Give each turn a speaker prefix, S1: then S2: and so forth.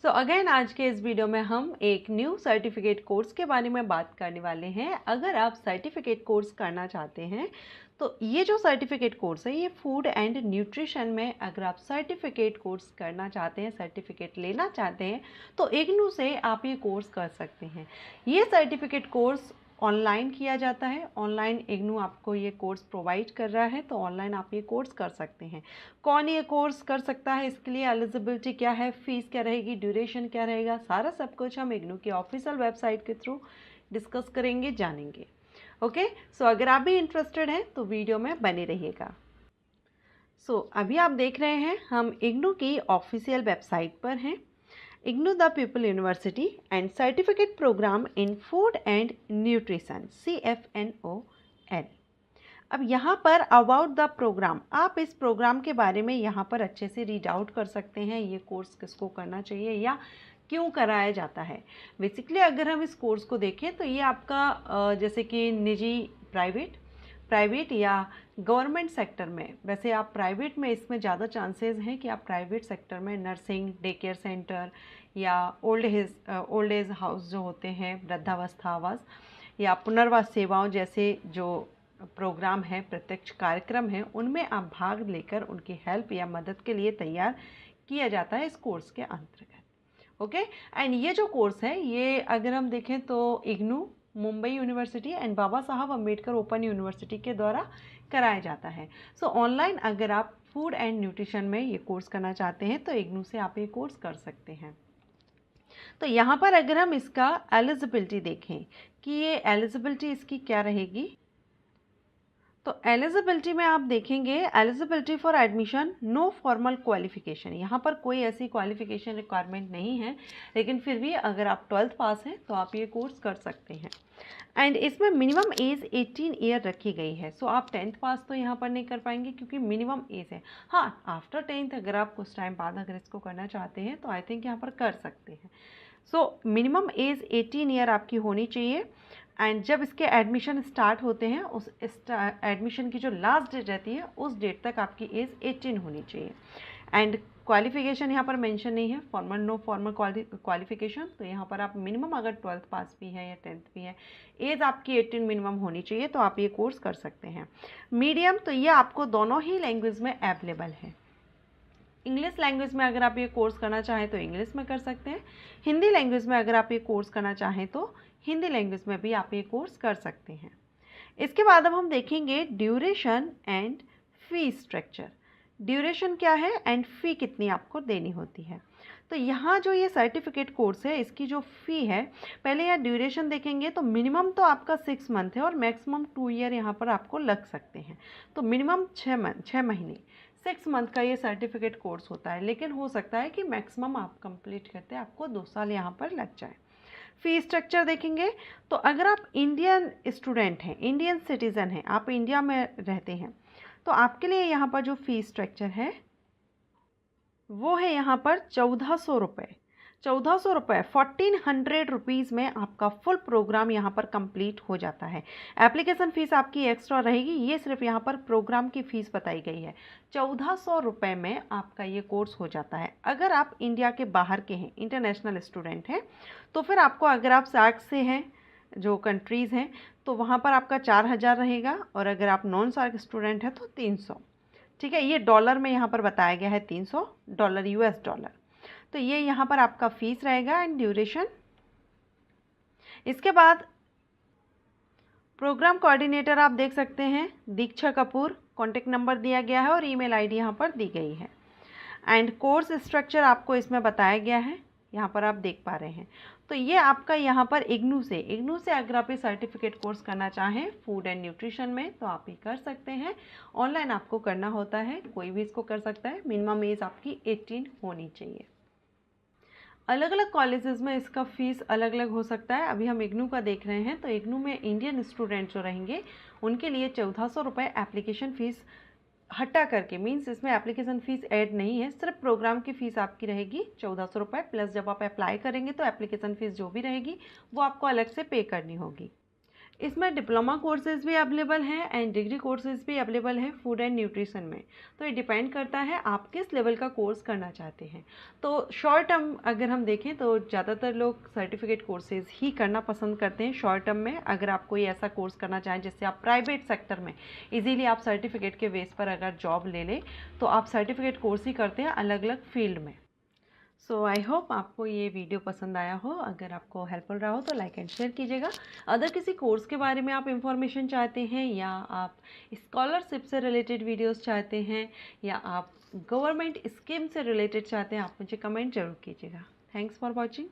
S1: So again आज के इस वीडियो में हम एक न्यू सर्टिफिकेट कोर्स के बारे में बात करने वाले हैं। अगर आप सर्टिफिकेट कोर्स करना चाहते हैं तो ये जो सर्टिफिकेट कोर्स है ये फूड एंड न्यूट्रिशन में अगर आप सर्टिफिकेट कोर्स करना चाहते हैं, सर्टिफिकेट लेना चाहते हैं तो इग्नू से आप ये कोर्स कर सकते हैं। ये सर्टिफिकेट कोर्स ऑनलाइन किया जाता है। ऑनलाइन इग्नू आपको ये कोर्स प्रोवाइड कर रहा है, तो ऑनलाइन आप ये कोर्स कर सकते हैं। कौन ये कोर्स कर सकता है, इसके लिए एलिजिबिलिटी क्या है, फीस क्या रहेगी, ड्यूरेशन क्या रहेगा, सारा सब कुछ हम इग्नू की ऑफिशियल वेबसाइट के थ्रू डिस्कस करेंगे, जानेंगे। ओके, सो अगर आप भी इंटरेस्टेड हैं तो वीडियो में बने रहिएगा। अभी आप देख रहे हैं हम इग्नू की ऑफिशियल वेबसाइट पर हैं। IGNOU the people university and certificate programme in food and nutrition CFNOL। अब यहाँ पर अबाउट द प्रोग्राम, आप इस प्रोग्राम के बारे में यहाँ पर अच्छे से रीड आउट कर सकते हैं। ये कोर्स किसको करना चाहिए या क्यों कराया जाता है। बेसिकली अगर हम इस कोर्स को देखें तो ये आपका जैसे कि निजी प्राइवेट या गवर्नमेंट सेक्टर में, वैसे आप प्राइवेट में इसमें ज़्यादा चांसेस हैं कि आप प्राइवेट सेक्टर में नर्सिंग, डे केयर सेंटर या ओल्ड एज हाउस जो होते हैं, वृद्धावस्था आवास या पुनर्वास सेवाओं जैसे जो प्रोग्राम है, प्रत्यक्ष कार्यक्रम है, उनमें आप भाग लेकर उनकी हेल्प या मदद के लिए तैयार किया जाता है इस कोर्स के अंतर्गत। ओके, एंड ये जो कोर्स है ये अगर हम देखें तो IGNOU, Mumbai university and Baba Saheb Ambedkar open university के द्वारा कराया जाता है। ऑनलाइन अगर आप फूड एंड न्यूट्रिशन में ये कोर्स करना चाहते हैं तो इग्नू से आप ये कोर्स कर सकते हैं। तो यहाँ पर अगर हम इसका एलिजिबिलिटी देखें कि ये एलिजिबिलिटी इसकी क्या रहेगी, तो एलिजिबिलिटी में आप देखेंगे eligibility for admission no formal qualification. यहाँ पर कोई ऐसी क्वालिफिकेशन रिक्वायरमेंट नहीं है, लेकिन फिर भी अगर आप 12th पास हैं तो आप ये कोर्स कर सकते हैं। एंड इसमें मिनिमम एज 18 ईयर रखी गई है। आप 10th पास तो यहाँ पर नहीं कर पाएंगे क्योंकि मिनिमम एज है। हाँ, आफ्टर 10th अगर आप कुछ टाइम बाद अगर इसको करना चाहते हैं तो आई थिंक यहाँ पर कर सकते हैं। मिनिमम एज 18 ईयर आपकी होनी चाहिए। एंड जब इसके एडमिशन स्टार्ट होते हैं उस एडमिशन की जो लास्ट डेट रहती है उस डेट तक आपकी एज 18 होनी चाहिए। एंड क्वालिफिकेशन यहाँ पर मेंशन नहीं है, फॉर्मल नो फॉर्मल क्वालिफिकेशन। तो यहाँ पर आप मिनिमम अगर 12th पास भी है या 10th भी है, एज आपकी 18 मिनिमम होनी चाहिए, तो आप ये कोर्स कर सकते हैं। मीडियम, तो ये आपको दोनों ही लैंग्वेज में अवेलेबल है। इंग्लिश लैंग्वेज में अगर आप ये कोर्स करना चाहें तो इंग्लिश में कर सकते हैं। हिंदी लैंग्वेज में अगर आप ये कोर्स करना चाहें तो हिंदी लैंग्वेज में भी आप ये कोर्स कर सकते हैं। इसके बाद अब हम देखेंगे duration and fee structure. Duration क्या है एंड फ़ी कितनी आपको देनी होती है। तो यहाँ जो ये सर्टिफिकेट कोर्स है इसकी जो फ़ी है, पहले यहाँ ड्यूरेशन देखेंगे तो मिनिमम तो आपका 6 मंथ है और मैक्सिमम 2 ईयर यहाँ पर आपको लग सकते हैं। तो मिनिमम 6 महीने 6 मंथ का ये सर्टिफिकेट कोर्स होता है, लेकिन हो सकता है कि मैक्सिमम आप कंप्लीट करते आपको 2 साल यहाँ पर लग जाए। फ़ी स्ट्रक्चर देखेंगे तो अगर आप इंडियन स्टूडेंट हैं, इंडियन सिटीज़न हैं, आप इंडिया में रहते हैं, तो आपके लिए यहाँ पर जो फ़ी स्ट्रक्चर है वो है यहाँ पर 1400 रुपये। 1400 रुपये 1400 रुपीज़ में आपका फुल प्रोग्राम यहाँ पर कंप्लीट हो जाता है। एप्लीकेशन फ़ीस आपकी एक्स्ट्रा रहेगी, ये सिर्फ यहाँ पर प्रोग्राम की फ़ीस बताई गई है। 1400 रुपये में आपका ये कोर्स हो जाता है। अगर आप इंडिया के बाहर के हैं, इंटरनेशनल स्टूडेंट हैं, तो फिर आपको, अगर आप सार्क से हैं जो कंट्रीज़ हैं, तो वहाँ पर आपका 4000 रहेगा, और अगर आप नॉन सार्क स्टूडेंट हैं तो 300। ठीक है, ये डॉलर में यहाँ पर बताया गया है, $300 US डॉलर। तो ये यहाँ पर आपका फ़ीस रहेगा एंड ड्यूरेशन। इसके बाद प्रोग्राम कोऑर्डिनेटर आप देख सकते हैं, दीक्षा कपूर, कॉन्टेक्ट नंबर दिया गया है और ईमेल आईडी यहाँ पर दी गई है। एंड कोर्स स्ट्रक्चर आपको इसमें बताया गया है, यहाँ पर आप देख पा रहे हैं। तो ये आपका यहाँ पर इग्नू से अगर आप ये सर्टिफिकेट कोर्स करना चाहें फूड एंड न्यूट्रिशन में तो आप ये कर सकते हैं। ऑनलाइन आपको करना होता है, कोई भी इसको कर सकता है। मिनिमम एज आपकी 18 होनी चाहिए। अलग अलग कॉलेजेस में इसका फ़ीस अलग अलग हो सकता है। अभी हम इग्नू का देख रहे हैं, तो इग्नू में इंडियन स्टूडेंट जो रहेंगे उनके लिए 1400 रुपये एप्लीकेशन फ़ीस हटा करके, मीन्स इसमें एप्लीकेशन फ़ीस ऐड नहीं है, सिर्फ प्रोग्राम की फ़ीस आपकी रहेगी 1400 रुपये, प्लस जब आप अप्लाई करेंगे तो एप्लीकेशन फ़ीस जो भी रहेगी वो आपको अलग से पे करनी होगी। इसमें डिप्लोमा कोर्सेज़ भी अवेलेबल हैं एंड डिग्री कोर्सेज़ भी अवेलेबल हैं फूड एंड न्यूट्रिशन में। तो ये डिपेंड करता है आप किस लेवल का कोर्स करना चाहते हैं। तो शॉर्ट टर्म अगर हम देखें तो ज़्यादातर लोग सर्टिफिकेट कोर्सेज़ ही करना पसंद करते हैं शॉर्ट टर्म में। अगर आप कोई ऐसा कोर्स करना चाहें जिससे आप प्राइवेट सेक्टर में ईजीली आप सर्टिफिकेट के बेस पर अगर जॉब ले लें, तो आप सर्टिफिकेट कोर्स ही करते हैं अलग अलग फील्ड में। सो आई होप आपको ये वीडियो पसंद आया हो। अगर आपको हेल्पफुल रहा हो तो लाइक एंड शेयर कीजिएगा। अदर किसी कोर्स के बारे में आप इंफॉर्मेशन चाहते हैं या आप स्कॉलरशिप से रिलेटेड वीडियोस चाहते हैं या आप गवर्नमेंट स्कीम से रिलेटेड चाहते हैं, आप मुझे कमेंट जरूर कीजिएगा। Thanks for watching.